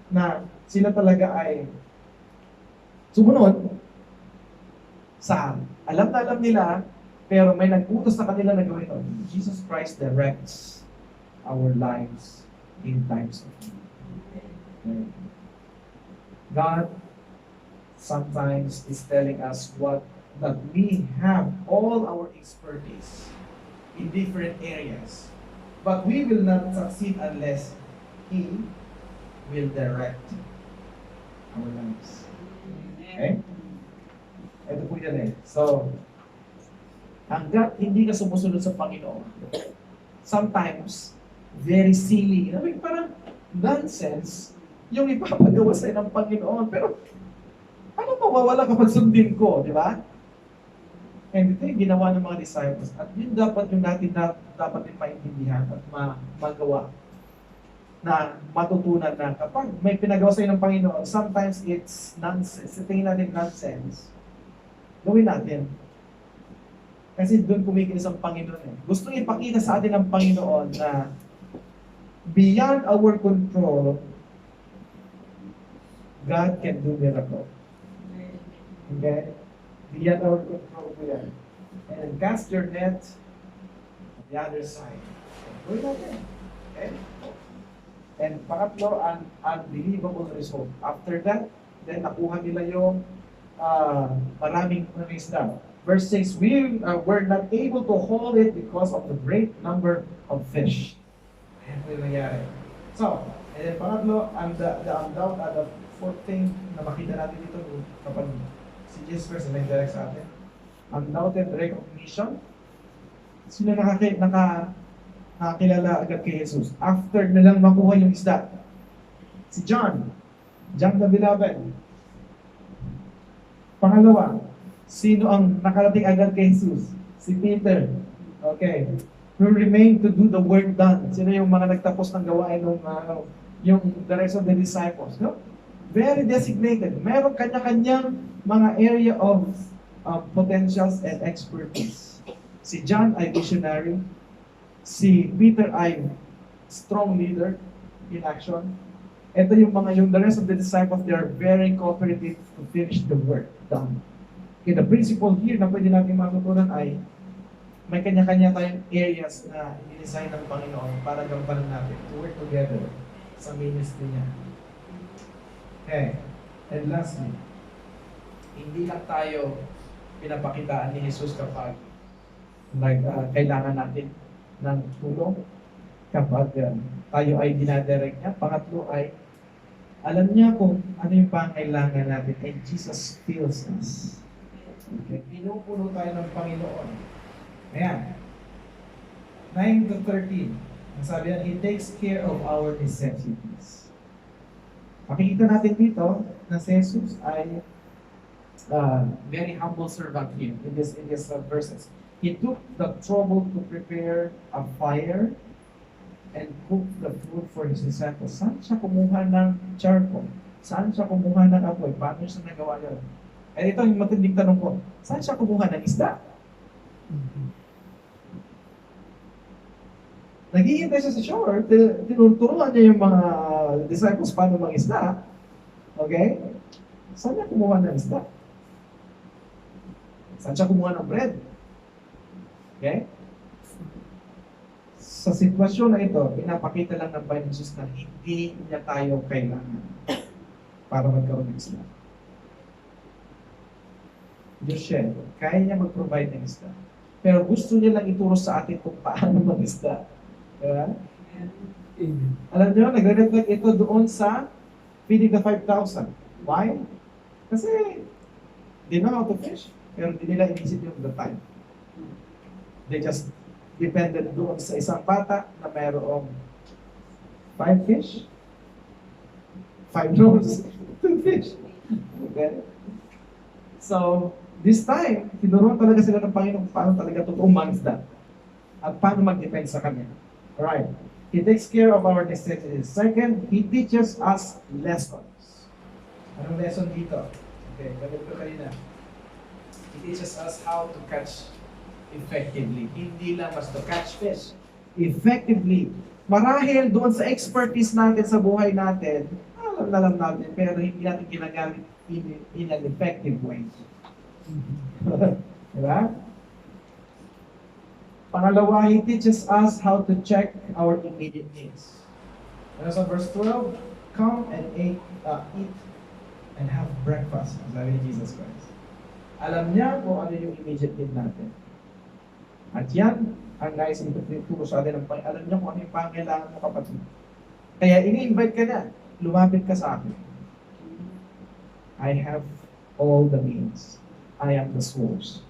Na sila talaga ay sumunod sa alam na alam nila, pero may nag-utos sa kanila na gawin ito. Jesus Christ directs our lives in times of need. God sometimes is telling us that we have all our expertise in different areas, but we will not succeed unless He will direct our lives. Okay? Ito po yan eh. So, hanggat hindi ka sumusunod sa Panginoon, sometimes, very silly, parang nonsense, yung ipapagawa sa'yo ng Panginoon. Pero, ano mawawala kapag sundin ko, di ba? And ito yung ginawa ng mga disciples. At yun dapat yung dapat din maintindihan at magawa na matutunan na kapag may pinagawa sa'yo ng Panginoon, sometimes it's nonsense. Tingin natin nonsense. Gawin natin. Kasi doon kumikilos ang Panginoon eh. Gusto ipakita sa atin ng Panginoon na beyond our control, God can do miracle. Okay? Beyond our control po yan. And cast your net the other side. Gawin natin. Okay? And pangatlo, an unbelievable result. After that, then nakuha nila yung maraming isda. Verse 6, we were not able to hold it because of the great number of fish. Ayan po yung nangyari. So, and then pangatlo, the fourth thing na makita natin dito kapag si Jesus Christ na direct sa atin, undoubted recognition. Sino nakakilala agad kay Jesus? After nilang makuha yung isda. Si John the Beloved. Pangalawa, sino ang nakarating agad kay Jesus? Si Peter. Okay. Who remained to do the work done? Sino yung mga nagtapos ng gawain ng yung the rest of the disciples? No? Very designated. Meron kanya-kanyang mga area of potentials and expertise. Si John ay visionary. Si Peter ay strong leader in action. Ito yung the rest of the disciples, they are very cooperative to finish the work done. Okay, the principle here na pwede natin matutunan ay may kanya-kanya tayong areas na i-design ng Panginoon para gampanan natin to work together sa ministry niya. Okay. And lastly, hindi lang tayo pinapakitaan ni Jesus kapag kailangan natin ng tulong, kapag tayo ay dinadirect niya. Pangatlo ay alam niya kung ano yung pangailangan natin and Jesus fills us. Okay. Pinupuno tayo ng Panginoon. Ayan. 9 to 13. Ang sabi yan, He takes care of our necessities. Makikita natin dito na si Jesus ay very humble servant here in these verses. He took the trouble to prepare a fire and cook the food for His disciples. Saan siya kumuha ng charcoal? Saan siya kumuha ng apoy? Paano siya nagawa yun? Eh ito yung matinding tanong ko. Saan siya kumuha ng isda? Naghihintay siya sa shore, tinuturuan niya yung mga disciples paano mag-isda. Okay? Saan niya kumuha ng isda? Saan siya kumuha ng bread? Okay? Sa sitwasyon na ito, pinapakita lang ng Panginoon Jesus na hindi niya tayo kailangan para magkaroon ng isda. Diyos siya, kaya niya mag-provide ng isda. Pero gusto niya lang ituro sa atin kung paano mag-isda. Diba? Alam niyo, nagre-reflect ito doon sa feeding the 5,000. Why? Kasi they know how to fish, pero hindi nila inisip yung the time. They just depended doon sa isang bata na mayroong 5 fish, 5 loaves, 2 fish. Okay? So, this time, tinuruan talaga sila ng Panginoon paano talaga totoong mangisda at paano mag-depend sa Kanya. Alright. He takes care of our necessities. Second, He teaches us lessons. Anong lesson dito? Okay, gawin ko kanina. He teaches us how to catch effectively. Hindi lang basta catch fish. Effectively. Marahil doon sa expertise natin sa buhay natin, alam na lang natin, pero hindi natin ginagamit in an effective way. Diba? Pangalawa, He teaches us how to check our immediate needs. Ano sa verse 12? Come and eat and have breakfast. Sabi ni Jesus Christ. Alam niya kung ano yung immediate need natin. At yan, ang nais ituturo sa atin ng Panginoon. Alam niya kung ano yung pangailangan mo, kapatid. Kaya ini-invite ka na, lumapit ka sa akin. I have all the means. I am the source.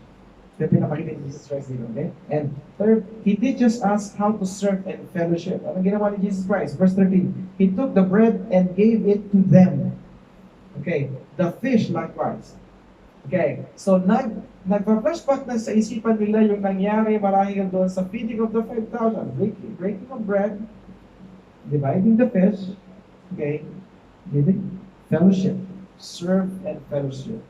Ito pinapakita ni Jesus Christ dito, okay? And third, He teaches us how to serve and fellowship. Anong ginawa ni Jesus Christ? Verse 13, He took the bread and gave it to them. Okay, the fish likewise. Okay, so nagpa-flashback na sa isipan nila yung nangyari marahil doon sa feeding of the 5,000. Breaking of bread, dividing the fish, okay, giving fellowship, serve and fellowship.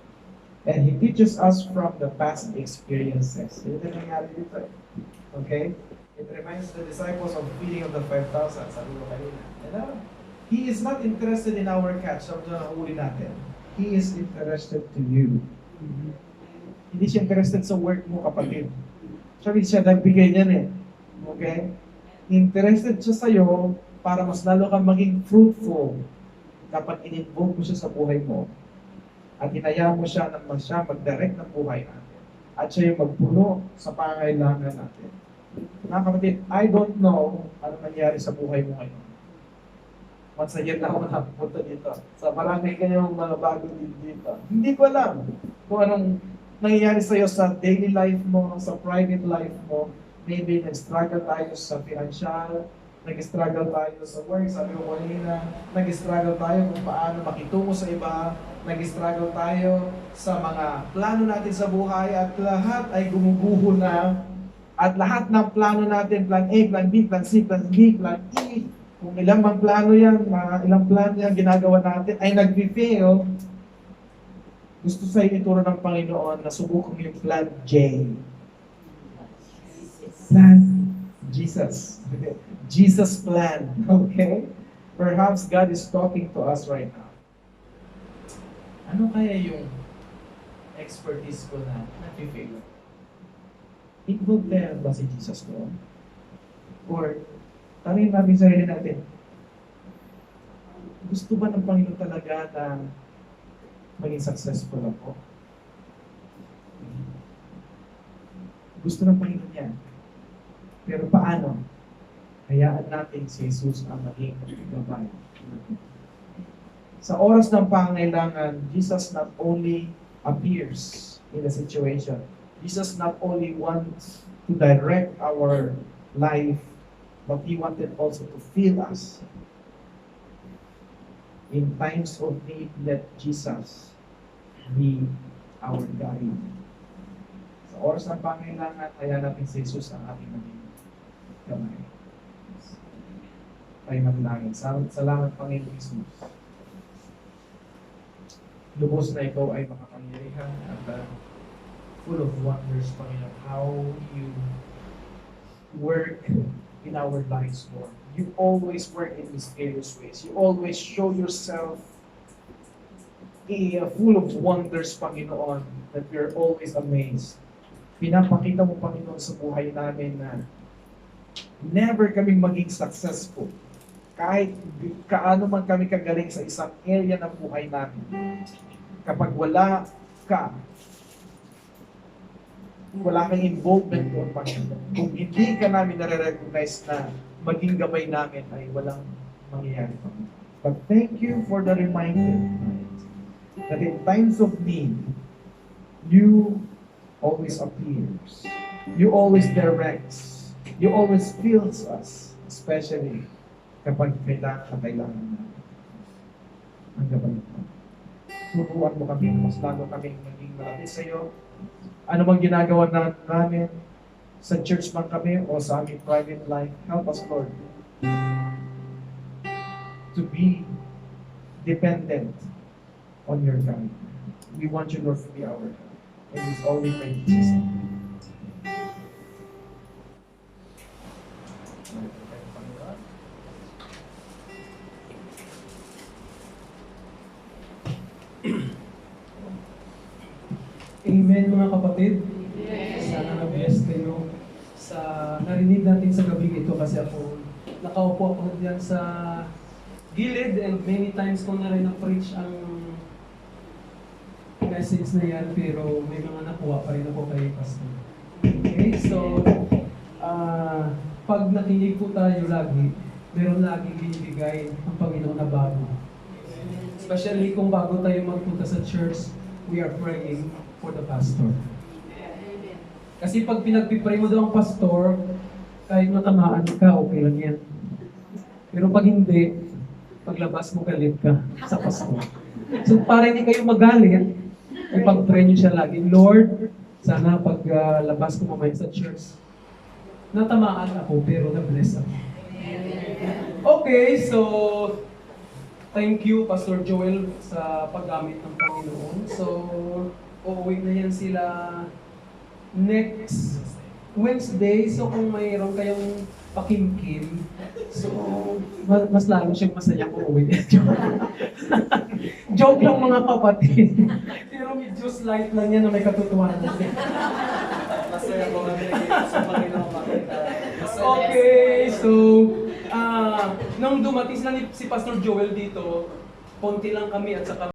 And He teaches us from the past experiences. Ito yung nangyari dito. Okay? It reminds the disciples of feeding of the 5,000. Sabi ko kanina. He is not interested in our catch. Sabi na nahuli natin. He is interested to you. Hindi siya interested sa work mo, kapatid. Sabi siya, nagbigay niyan eh. Okay? Interested siya sa'yo para mas lalo kang maging fruitful kapag in-involve mo siya sa buhay mo at hinayaan mo siya na siya mag-direct ng buhay natin at siya yung magpuno sa pangangailangan natin. Mga kapatid, I don't know ano nangyari sa buhay mo ngayon. Once a year na ako nakapunta dito. Sa marami kayong mga bago dito. Hindi ko alam kung anong nangyayari sa'yo sa daily life mo, sa private life mo. Maybe nag-struggle tayo sa financial, nag-struggle tayo sa work, sabi ko kanina, nag-struggle tayo kung paano makitungo sa iba, nag-struggle tayo sa mga plano natin sa buhay at lahat ay gumuguho na at lahat ng plano natin, plan A, plan B, plan C, plan D, plan E, kung ilang mang plano yan, mga ilang plano yan ginagawa natin, ay nag-fail, gusto sa'yo ituro ng Panginoon na subukan yung plan J. Plan Jesus. Jesus plan. Okay? Perhaps God is talking to us right now. Ano kaya yung expertise ko na nag-fail? Involved kaya ba si Jesus doon? Or, tanongin natin sa sarili natin, gusto ba ng Panginoon talaga na maging successful ako? Gusto ng Panginoon yan. Pero paano? Hayaan natin si Jesus ang maging gabay. Sa oras ng pangangailangan, Jesus not only appears in the situation, Jesus not only wants to direct our life, but He wanted also to fill us. In times of need, let Jesus be our guide. Sa oras ng pangangailangan, hayaan natin si Jesus ang ating maging gabay. Tayo manalangin. Salamat, Panginoon Jesus. Lubos na ikaw ay makapangyarihan at full of wonders, Panginoon, how you work in our lives, Lord. You always work in mysterious ways. You always show yourself full of wonders, Panginoon, that we are always amazed. Pinapakita mo, Panginoon, sa buhay namin na never kaming maging successful. Kahit kaano man kami kagaling sa isang area ng buhay namin. Kapag wala kang involvement doon, Panginoon. Kung hindi ka namin nare-recognize na maging gabay namin, ay walang mangyayari, Panginoon. But thank you for the reminder that in times of need, you always appears. You always directs. You always fills us, especially kapag kailangan namin ang gabay mo. Turuan mo kami, mas lalo kami maging malapit sa iyo. Ano bang ginagawa namin sa church man kami o sa aming private life, help us, Lord, to be dependent on your God. We want you, Lord, to be our God. And it's all we pray in Jesus' name. Amen, mga kapatid. Sana na-bless kayo sa narinig natin sa gabi ito kasi ako nakaupo ako diyan sa gilid and many times ko na rin na-preach ang message na yan pero may mga nakuha pa rin ako kay Pastor. Okay, so pag nakinig po tayo lagi, meron laging binibigay ang Panginoon na bago. Especially kung bago tayo magpunta sa church, we are praying for the pastor. Kasi pag pinagpipray mo daw ang pastor, kahit matamaan ka, okay lang yan. Pero pag hindi, paglabas mo galit ka sa pastor. So para hindi kayo magalit, ipag-pray niyo siya lagi, Lord, sana pag labas ko mamaya sa church, natamaan ako pero na-bless ako. Okay, so thank you, Pastor Joel, sa paggamit ng Panginoon. So, uuwi na yan sila next Wednesday. So, kung mayroon kayong pakimkim, so, mas lalo siyang masaya kung uuwi. Joke lang, mga kapatid. Pero medyo slight lang yan na may katotohanan. Masaya ko kami sa Panginoon makita. Okay. So, nung dumating si Pastor Joel dito, konti lang kami at saka